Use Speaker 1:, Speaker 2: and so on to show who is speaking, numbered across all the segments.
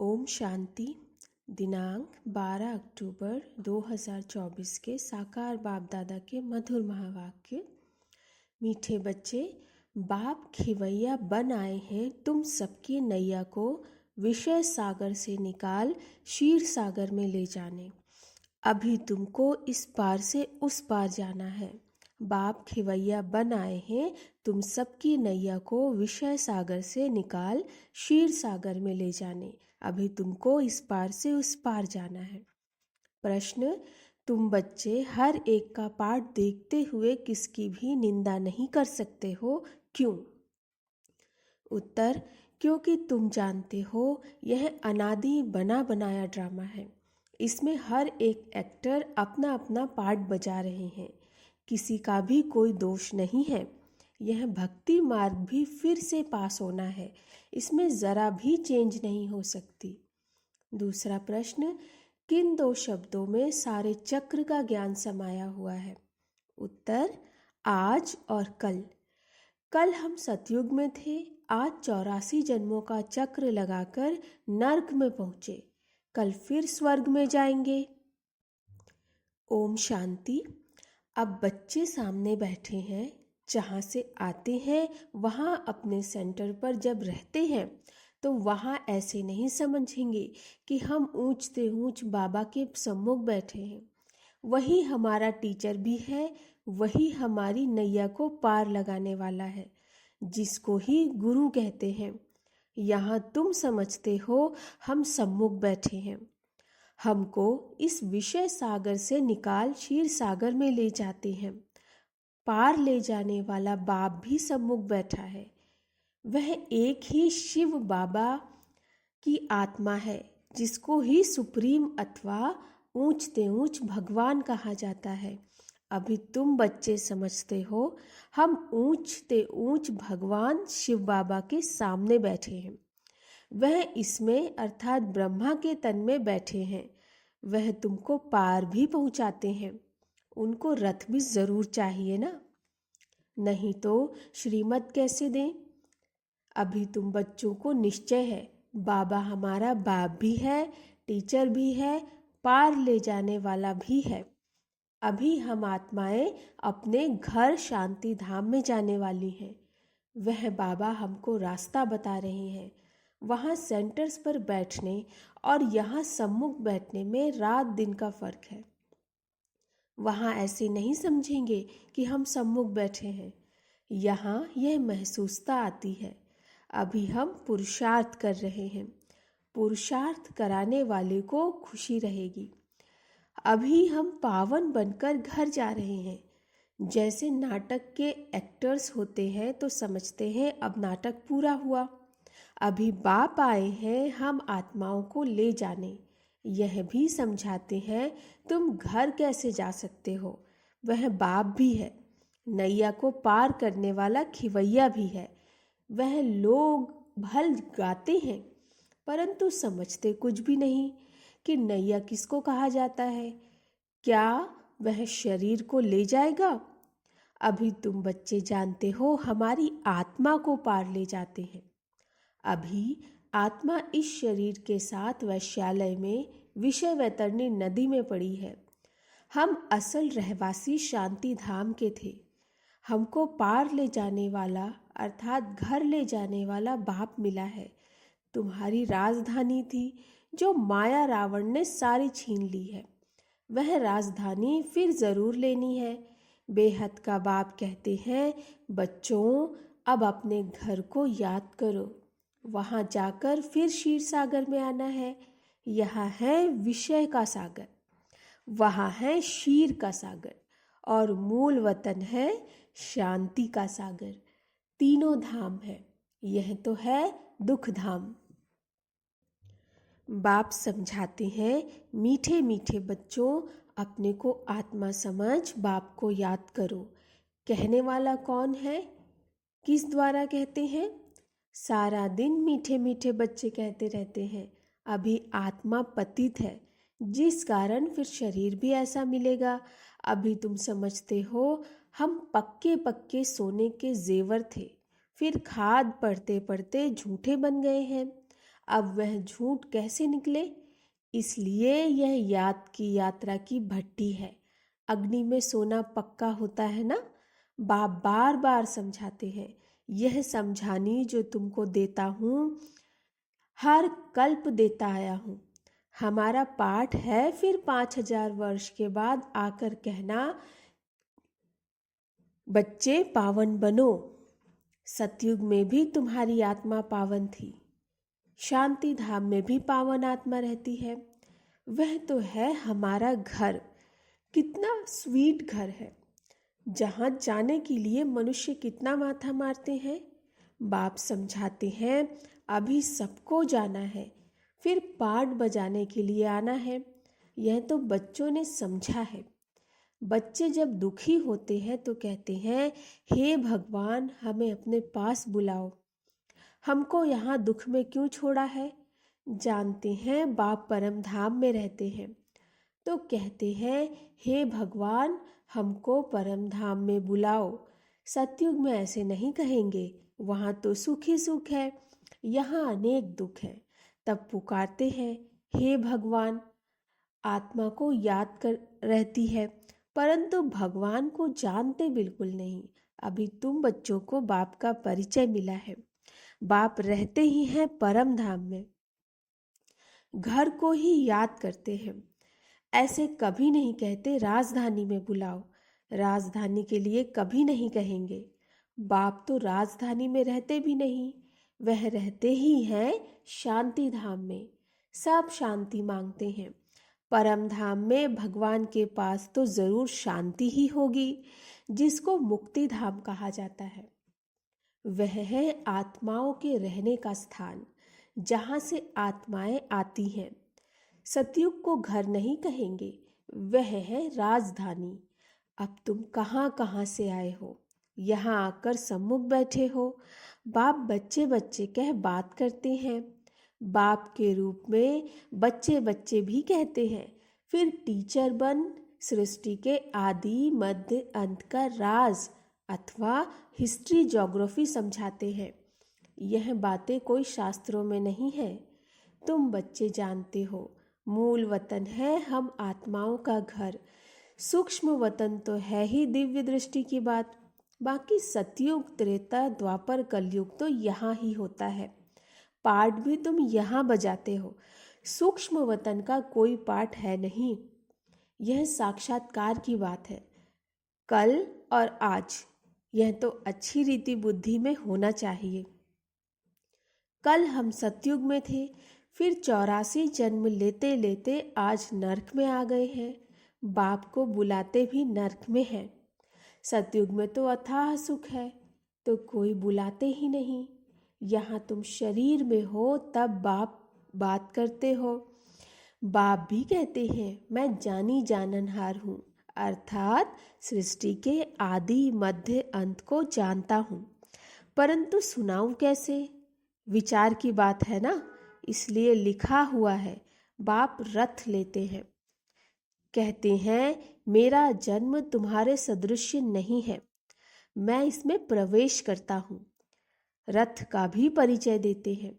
Speaker 1: ओम शांति। दिनांक 12 अक्टूबर 2024 के साकार बाप दादा के मधुर महावाक्य। मीठे बच्चे, बाप खिवैया बन आए हैं तुम सबकी नैया को विषय सागर से निकाल क्षीर सागर में ले जाने। अभी तुमको इस पार से उस पार जाना है। बाप खिवैया बन आए हैं तुम सबकी नैया को विषय सागर से निकाल क्षीर सागर में ले जाने। अभी तुमको इस पार से उस पार जाना है। प्रश्न: तुम बच्चे हर एक का पाठ देखते हुए किसकी भी निंदा नहीं कर सकते हो, क्यों? उत्तर: क्योंकि तुम जानते हो यह अनादि बना बनाया ड्रामा है। इसमें हर एक एक्टर अपना अपना पार्ट बजा रहे हैं। किसी का भी कोई दोष नहीं है। यह भक्ति मार्ग भी फिर से पास होना है। इसमें ज़रा भी चेंज नहीं हो सकती। दूसरा प्रश्न: किन दो शब्दों में सारे चक्र का ज्ञान समाया हुआ है? उत्तर: आज और कल। कल हम सतयुग में थे। आज 84 जन्मों का चक्र लगाकर नर्क में पहुँचे। कल फिर स्वर्ग में जाएंगे। ओम शांति। अब बच्चे सामने बैठे हैं। जहाँ से आते हैं वहाँ अपने सेंटर पर जब रहते हैं तो वहाँ ऐसे नहीं समझेंगे कि हम ऊंच से ऊंच बाबा के सम्मुख बैठे हैं। वही हमारा टीचर भी है, वही हमारी नैया को पार लगाने वाला है, जिसको ही गुरु कहते हैं। यहाँ तुम समझते हो हम सम्मुख बैठे हैं। हमको इस विषय सागर से निकाल क्षीर सागर में ले जाते हैं। पार ले जाने वाला बाप भी सम्मुख बैठा है। वह एक ही शिव बाबा की आत्मा है, जिसको ही सुप्रीम अथवा ऊंच ते ऊंच भगवान कहा जाता है। अभी तुम बच्चे समझते हो हम ऊंच ते ऊंच भगवान शिव बाबा के सामने बैठे हैं। वह इसमें अर्थात ब्रह्मा के तन में बैठे हैं। वह तुमको पार भी पहुंचाते हैं। उनको रथ भी जरूर चाहिए ना, नहीं तो श्रीमत कैसे दें? अभी तुम बच्चों को निश्चय है बाबा हमारा बाप भी है, टीचर भी है, पार ले जाने वाला भी है। अभी हम आत्माएं अपने घर शांति धाम में जाने वाली हैं। वह बाबा हमको रास्ता बता रहे हैं। वहाँ सेंटर्स पर बैठने और यहाँ सम्मुख बैठने में रात दिन का फर्क है। वहाँ ऐसे नहीं समझेंगे कि हम सम्मुख बैठे हैं। यहाँ यह महसूसता आती है। अभी हम पुरुषार्थ कर रहे हैं। पुरुषार्थ कराने वाले को खुशी रहेगी। अभी हम पावन बनकर घर जा रहे हैं। जैसे नाटक के एक्टर्स होते हैं तो समझते हैं अब नाटक पूरा हुआ। अभी बाप आए हैं हम आत्माओं को ले जाने। यह भी समझाते हैं तुम घर कैसे जा सकते हो। वह बाप भी है। नैया को पार करने वाला खिवैया भी है। वह लोग भल गाते हैं परंतु समझते कुछ भी नहीं कि नैया किसको कहा जाता है। क्या वह शरीर को ले जाएगा? अभी तुम बच्चे जानते हो हमारी आत्मा को पार ले जाते हैं। अभी आत्मा इस शरीर के साथ वैश्यालय में विषय वैतरणी नदी में पड़ी है। हम असल रहवासी शांति धाम के थे। हमको पार ले जाने वाला अर्थात घर ले जाने वाला बाप मिला है। तुम्हारी राजधानी थी जो माया रावण ने सारी छीन ली है। वह राजधानी फिर जरूर लेनी है। बेहद का बाप कहते हैं बच्चों अब अपने घर को याद करो। वहाँ जाकर फिर क्षीर सागर में आना है। यहाँ है विषय का सागर, वहाँ है क्षीर का सागर और मूल वतन है शांति का सागर। तीनों धाम है। यह तो है दुख धाम। बाप समझाते हैं मीठे मीठे बच्चों अपने को आत्मा समझ बाप को याद करो। कहने वाला कौन है? किस द्वारा कहते हैं? सारा दिन मीठे मीठे बच्चे कहते रहते हैं। अभी आत्मा पतित है, जिस कारण फिर शरीर भी ऐसा मिलेगा। अभी तुम समझते हो हम पक्के पक्के सोने के जेवर थे, फिर खाद पड़ते पड़ते झूठे बन गए हैं। अब वह झूठ कैसे निकले? इसलिए यह याद की यात्रा की भट्टी है। अग्नि में सोना पक्का होता है ना। बाप बार बार समझाते हैं, यह समझानी जो तुमको देता हूँ हर कल्प देता आया हूँ। हमारा पाठ है फिर 5000 वर्ष के बाद आकर कहना, बच्चे पावन बनो। सतयुग में भी तुम्हारी आत्मा पावन थी, शांति धाम में भी पावन आत्मा रहती है। वह तो है हमारा घर। कितना स्वीट घर है, जहाँ जाने के लिए मनुष्य कितना माथा मारते हैं। बाप समझाते हैं, अभी सबको जाना है, फिर पाठ बजाने के लिए आना है। यह तो बच्चों ने समझा है। बच्चे जब दुखी होते हैं तो कहते हैं, हे भगवान हमें अपने पास बुलाओ, हमको यहाँ दुख में क्यों छोड़ा है। जानते हैं बाप परम धाम में रहते हैं तो कहते हैं, हे भगवान हमको परम धाम में बुलाओ। सतयुग में ऐसे नहीं कहेंगे, वहाँ तो सुख ही सुख है, यहाँ अनेक दुख है। तब पुकारते हैं, हे भगवान। आत्मा को याद कर रहती है, परंतु भगवान को जानते बिल्कुल नहीं। अभी तुम बच्चों को बाप का परिचय मिला है। बाप रहते ही हैं परम धाम में, घर को ही याद करते हैं। ऐसे कभी नहीं कहते राजधानी में बुलाओ, राजधानी के लिए कभी नहीं कहेंगे। बाप तो राजधानी में रहते भी नहीं, वह रहते ही हैं शांति धाम में। सब शांति मांगते हैं। परम धाम में भगवान के पास तो जरूर शांति ही होगी, जिसको मुक्ति धाम कहा जाता है। वह है आत्माओं के रहने का स्थान, जहाँ से आत्माएं आती हैं। सतयुग को घर नहीं कहेंगे, वह है राजधानी। अब तुम कहाँ कहाँ से आए हो, यहाँ आकर सम्मुख बैठे हो। बाप बच्चे बच्चे कह बात करते हैं। बाप के रूप में बच्चे बच्चे भी कहते हैं। फिर टीचर बन सृष्टि के आदि मध्य अंत का राज अथवा हिस्ट्री ज्योग्राफी समझाते हैं। यह बातें कोई शास्त्रों में नहीं है, तुम बच्चे जानते हो। मूल वतन है हम आत्माओं का घर। सूक्ष्म वतन तो है ही दिव्य दृष्टि की बात। बाकी सतयुग त्रेता द्वापर कलयुग तो यहाँ ही होता है। पाठ भी तुम यहाँ बजाते हो। सूक्ष्म वतन का कोई पाठ है नहीं, यह साक्षात्कार की बात है। कल और आज यह तो अच्छी रीति बुद्धि में होना चाहिए। कल हम सतयुग में थे, फिर 84 जन्म लेते लेते आज नरक में आ गए हैं। बाप को बुलाते भी नरक में हैं। सतयुग में तो अथाह सुख है, तो कोई बुलाते ही नहीं। यहाँ तुम शरीर में हो तब बाप बात करते हो। बाप भी कहते हैं, मैं जानी जाननहार हूँ, अर्थात सृष्टि के आदि मध्य अंत को जानता हूँ, परंतु सुनाऊं कैसे? विचार की बात है ना, इसलिए लिखा हुआ है। बाप रथ लेते हैं, कहते हैं, मेरा जन्म तुम्हारे सदृश नहीं है, मैं इसमें प्रवेश करता हूँ। रथ का भी परिचय देते हैं।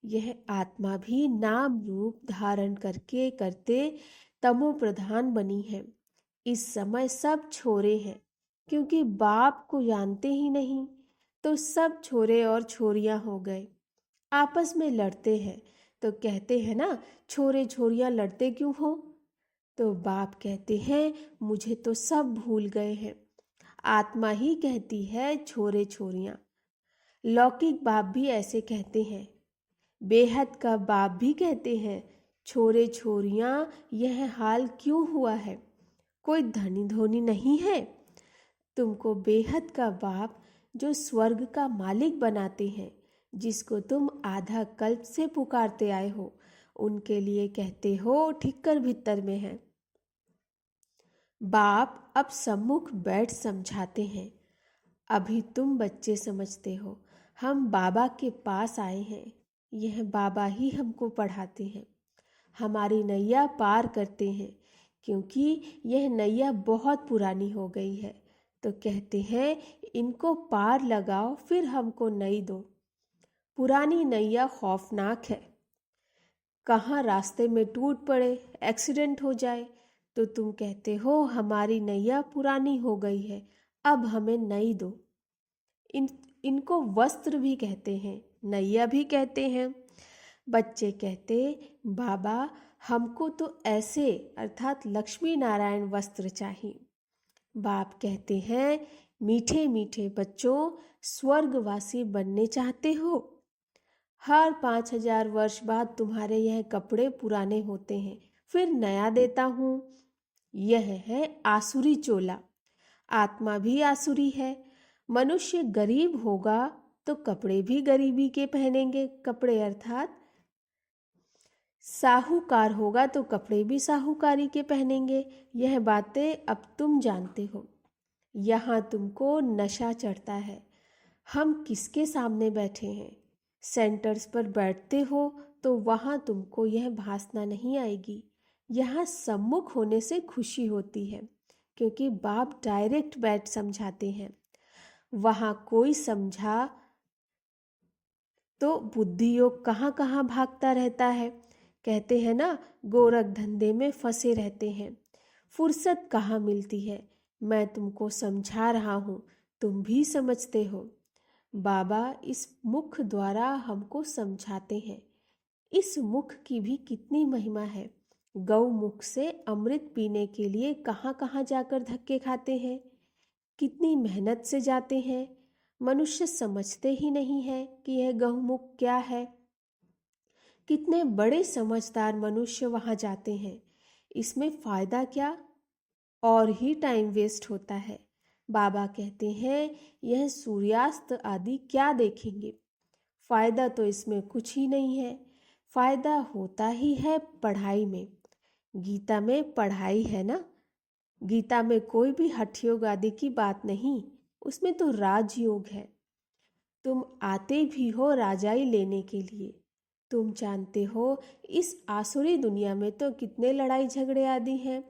Speaker 1: यह आत्मा भी नाम रूप धारण करके करते तमो प्रधान बनी है। इस समय सब छोरे हैं, क्योंकि बाप को जानते ही नहीं, तो सब छोरे और छोरियां हो गए। आपस में लड़ते हैं तो कहते हैं ना, छोरे छोरियां लड़ते क्यों हो? तो बाप कहते हैं, मुझे तो सब भूल गए हैं। आत्मा ही कहती है छोरे छोरियां। लौकिक बाप भी ऐसे कहते हैं। बेहद का बाप भी कहते हैं, छोरे छोरियां यह हाल क्यों हुआ है? कोई धनी धोनी नहीं है। तुमको बेहद का बाप जो स्वर्ग का मालिक बनाते हैं, जिसको तुम आधा कल्प से पुकारते आए हो, उनके लिए कहते हो ठिक्कर भित्तर में है। बाप अब सम्मुख बैठ समझाते हैं। अभी तुम बच्चे समझते हो, हम बाबा के पास आए हैं, यह बाबा ही हमको पढ़ाते हैं, हमारी नैया पार करते हैं, क्योंकि यह नैया बहुत पुरानी हो गई है। तो कहते हैं, इनको पार लगाओ फिर हमको नई दो। पुरानी नैया खौफनाक है, कहाँ रास्ते में टूट पड़े, एक्सीडेंट हो जाए तो तुम कहते हो हमारी नैया पुरानी हो गई है, अब हमें नई दो। इनको वस्त्र भी कहते हैं, नैया भी कहते हैं। बच्चे कहते, बाबा हमको तो ऐसे अर्थात लक्ष्मी नारायण वस्त्र चाहिए। बाप कहते हैं, मीठे मीठे बच्चों, स्वर्गवासी बनने चाहते हो? हर 5,000 वर्ष बाद तुम्हारे यह कपड़े पुराने होते हैं, फिर नया देता हूँ। यह है आसुरी चोला। आत्मा भी आसुरी है। मनुष्य गरीब होगा तो कपड़े भी गरीबी के पहनेंगे, कपड़े अर्थात साहूकार होगा तो कपड़े भी साहूकारी के पहनेंगे। यह बातें अब तुम जानते हो। यहाँ तुमको नशा चढ़ता है। हम किसके सामने बैठे हैं? सेंटर्स पर बैठते हो तो वहाँ तुमको यह भासना नहीं आएगी। यहाँ सम्मुख होने से खुशी होती है, क्योंकि बाप डायरेक्ट बैठ समझाते हैं। वहाँ कोई समझा तो बुद्धि योग कहाँ कहाँ भागता रहता है। कहते हैं ना, गोरख धंधे में फंसे रहते हैं, फुर्सत कहाँ मिलती है। मैं तुमको समझा रहा हूँ, तुम भी समझते हो। बाबा इस मुख द्वारा हमको समझाते हैं। इस मुख की भी कितनी महिमा है। गौ मुख से अमृत पीने के लिए कहाँ कहाँ जाकर धक्के खाते हैं, कितनी मेहनत से जाते हैं। मनुष्य समझते ही नहीं है कि यह गौमुख क्या है। कितने बड़े समझदार मनुष्य वहाँ जाते हैं, इसमें फ़ायदा क्या, और ही टाइम वेस्ट होता है। बाबा कहते हैं, यह सूर्यास्त आदि क्या देखेंगे, फ़ायदा तो इसमें कुछ ही नहीं है। फ़ायदा होता ही है पढ़ाई में। गीता में पढ़ाई है ना, गीता में कोई भी हठयोग आदि की बात नहीं, उसमें तो राजयोग है। तुम आते भी हो राजाई लेने के लिए। तुम जानते हो इस आसुरी दुनिया में तो कितने लड़ाई झगड़े आदि हैं।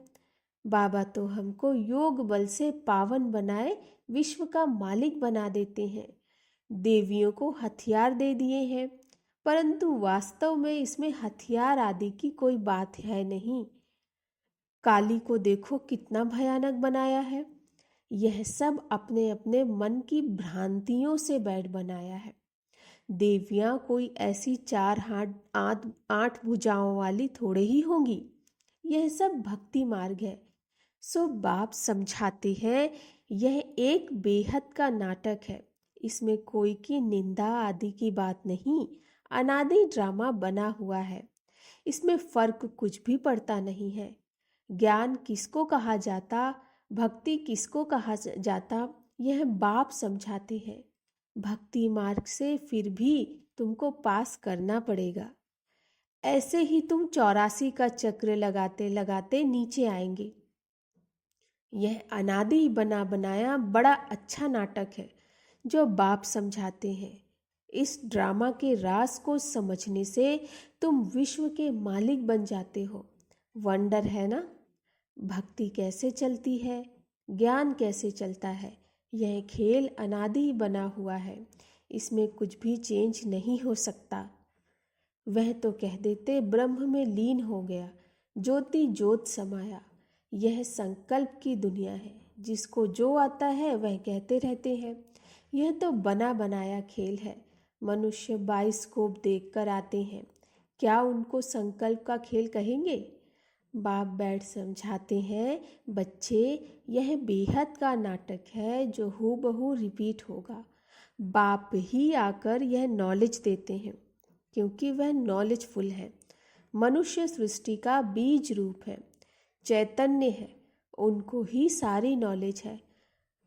Speaker 1: बाबा तो हमको योग बल से पावन बनाए विश्व का मालिक बना देते हैं। देवियों को हथियार दे दिए हैं, परंतु वास्तव में इसमें हथियार आदि की कोई बात है नहीं। काली को देखो कितना भयानक बनाया है। यह सब अपने अपने मन की भ्रांतियों से बैठ बनाया है। देवियां कोई ऐसी 4 हाथ 8 भुजाओं वाली थोड़े ही होंगी। यह सब भक्ति मार्ग है। सो बाप समझाते हैं, यह एक बेहद का नाटक है। इसमें कोई की निंदा आदि की बात नहीं, अनादि ड्रामा बना हुआ है। इसमें फर्क कुछ भी पड़ता नहीं है। ज्ञान किसको कहा जाता, भक्ति किसको कहा जाता, यह बाप समझाते हैं। भक्ति मार्ग से फिर भी तुमको पास करना पड़ेगा। ऐसे ही तुम 84 का चक्र लगाते लगाते नीचे आएंगे। यह अनादि बना बनाया बड़ा अच्छा नाटक है जो बाप समझाते हैं। इस ड्रामा के राज को समझने से तुम विश्व के मालिक बन जाते हो। वंडर है ना, भक्ति कैसे चलती है, ज्ञान कैसे चलता है। यह खेल अनादि बना हुआ है, इसमें कुछ भी चेंज नहीं हो सकता। वह तो कह देते ब्रह्म में लीन हो गया, ज्योति ज्योत समाया। यह संकल्प की दुनिया है, जिसको जो आता है वह कहते रहते हैं। यह तो बना बनाया खेल है। मनुष्य बाइस्कोप देख कर आते हैं, क्या उनको संकल्प का खेल कहेंगे? बाप बैठ समझाते हैं, बच्चे यह बेहद का नाटक है जो हूबहू रिपीट होगा। बाप ही आकर यह नॉलेज देते हैं, क्योंकि वह नॉलेजफुल है। मनुष्य सृष्टि का बीज रूप है, चैतन्य है, उनको ही सारी नॉलेज है।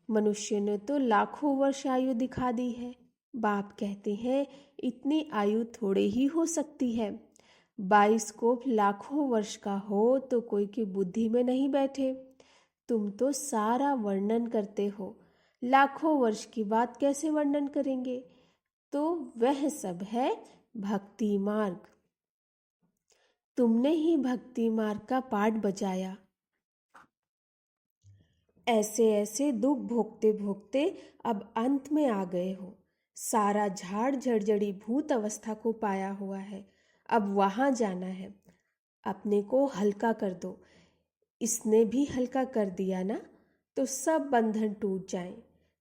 Speaker 1: मनुष्य ने तो लाखों वर्ष आयु दिखा दी है। बाप कहते हैं, इतनी आयु थोड़े ही हो सकती है। बाइस्कोप लाखों वर्ष का हो तो कोई की बुद्धि में नहीं बैठे। तुम तो सारा वर्णन करते हो, लाखों वर्ष की बात कैसे वर्णन करेंगे? तो वह सब है भक्ति मार्ग। तुमने ही भक्ति मार्ग का पाठ बजाया। ऐसे ऐसे दुख भोगते भोगते अब अंत में आ गए हो। सारा झाड़ झड़झड़ी भूत अवस्था को पाया हुआ है। अब वहाँ जाना है। अपने को हल्का कर दो। इसने भी हल्का कर दिया ना, तो सब बंधन टूट जाएं।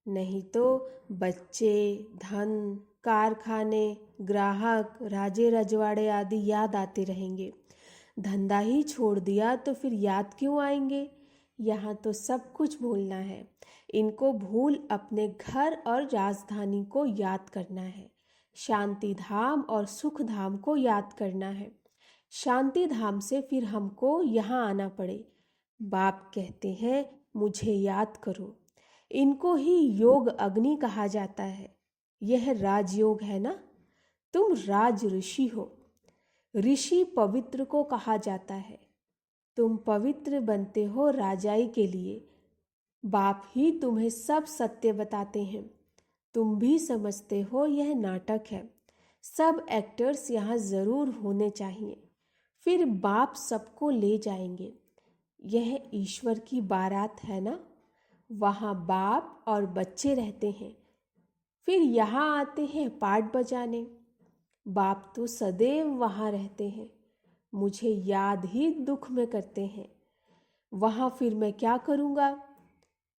Speaker 1: नहीं तो बच्चे, धन, कारखाने, ग्राहक, राजे रजवाड़े आदि याद आते रहेंगे। धंधा ही छोड़ दिया तो फिर याद क्यों आएंगे? यहाँ तो सब कुछ भूलना है। इनको भूल अपने घर और राजधानी को याद करना है। शांति धाम और सुख धाम को याद करना है। शांति धाम से फिर हमको यहाँ आना पड़े। बाप कहते हैं मुझे याद करो। इनको ही योग अग्नि कहा जाता है। यह राजयोग है ना। तुम राज ऋषि हो। ऋषि पवित्र को कहा जाता है। तुम पवित्र बनते हो राजाई के लिए। बाप ही तुम्हें सब सत्य बताते हैं। तुम भी समझते हो यह नाटक है। सब एक्टर्स यहाँ ज़रूर होने चाहिए। फिर बाप सबको ले जाएंगे। यह ईश्वर की बारात है ना। वहाँ बाप और बच्चे रहते हैं। फिर यहाँ आते हैं पाठ बजाने। बाप तो सदैव वहाँ रहते हैं। मुझे याद ही दुख में करते हैं। वहाँ फिर मैं क्या करूँगा?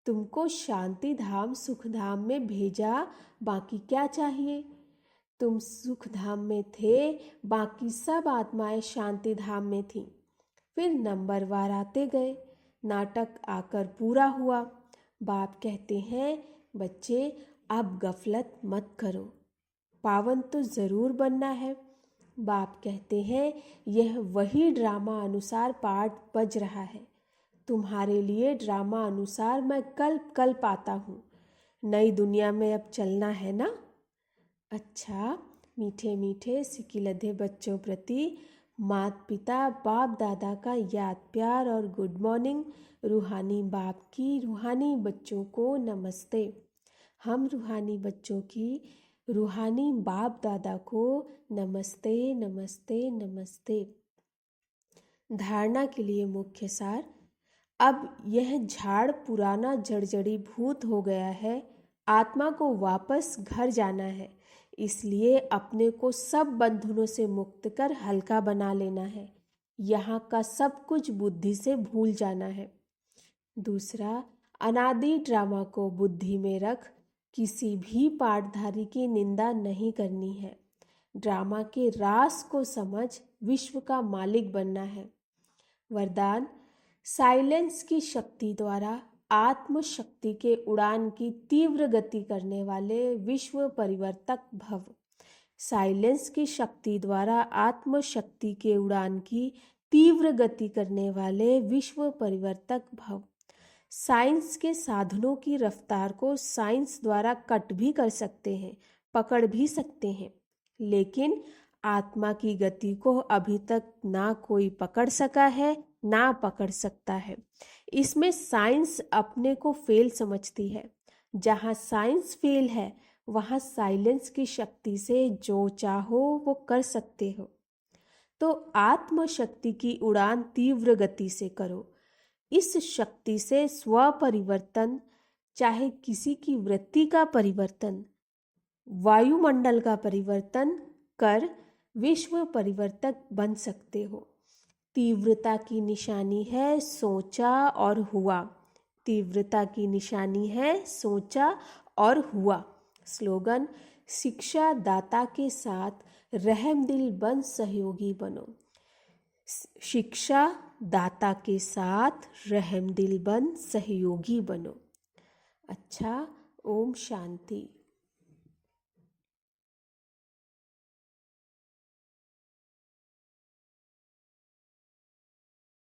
Speaker 1: तुमको शांति धाम सुख धाम में भेजा, बाकी क्या चाहिए? तुम सुख धाम में थे, बाकी सब आत्माएं शांति धाम में थीं। फिर नंबरवार आते गए। नाटक आकर पूरा हुआ। बाप कहते हैं बच्चे अब गफलत मत करो। पावन तो ज़रूर बनना है। बाप कहते हैं यह वही ड्रामा अनुसार पाठ बज रहा है। तुम्हारे लिए ड्रामा अनुसार मैं कल्प कल्प आता हूँ। नई दुनिया में अब चलना है ना। अच्छा, मीठे मीठे सिकिलधे बच्चों प्रति माता पिता बाप दादा का याद प्यार और गुड मॉर्निंग। रूहानी बाप की रूहानी बच्चों को नमस्ते। हम रूहानी बच्चों की रूहानी बाप दादा को नमस्ते नमस्ते नमस्ते। धारणा के लिए मुख्य सार। अब यह झाड़ पुराना जड़जड़ी भूत हो गया है। आत्मा को वापस घर जाना है। इसलिए अपने को सब बंधनों से मुक्त कर हल्का बना लेना है। यहाँ का सब कुछ बुद्धि से भूल जाना है। दूसरा, अनादि ड्रामा को बुद्धि में रख किसी भी पाठधारी की निंदा नहीं करनी है। ड्रामा के रास को समझ विश्व का मालिक बनना है। वरदान, साइलेंस की शक्ति द्वारा आत्म शक्ति के उड़ान की तीव्र गति करने वाले विश्व परिवर्तक भव। साइलेंस की शक्ति द्वारा आत्म शक्ति के उड़ान की तीव्र गति करने वाले विश्व परिवर्तक भव। साइंस के साधनों की रफ्तार को साइंस द्वारा कट भी कर सकते हैं, पकड़ भी सकते हैं, लेकिन आत्मा की गति को अभी तक ना कोई पकड़ सका है ना पकड़ सकता है। इसमें साइंस अपने को फेल समझती है। जहाँ साइंस फेल है वहाँ साइलेंस की शक्ति से जो चाहो वो कर सकते हो। तो आत्म शक्ति की उड़ान तीव्र गति से करो। इस शक्ति से स्व परिवर्तन, चाहे किसी की वृत्ति का परिवर्तन, वायुमंडल का परिवर्तन कर विश्व परिवर्तक बन सकते हो। तीव्रता की निशानी है सोचा और हुआ। तीव्रता की निशानी है सोचा और हुआ। स्लोगन, शिक्षा दाता के साथ रहमदिल बन सहयोगी बनो। शिक्षा दाता के साथ रहमदिल बन सहयोगी बनो। अच्छा, ओम शांति।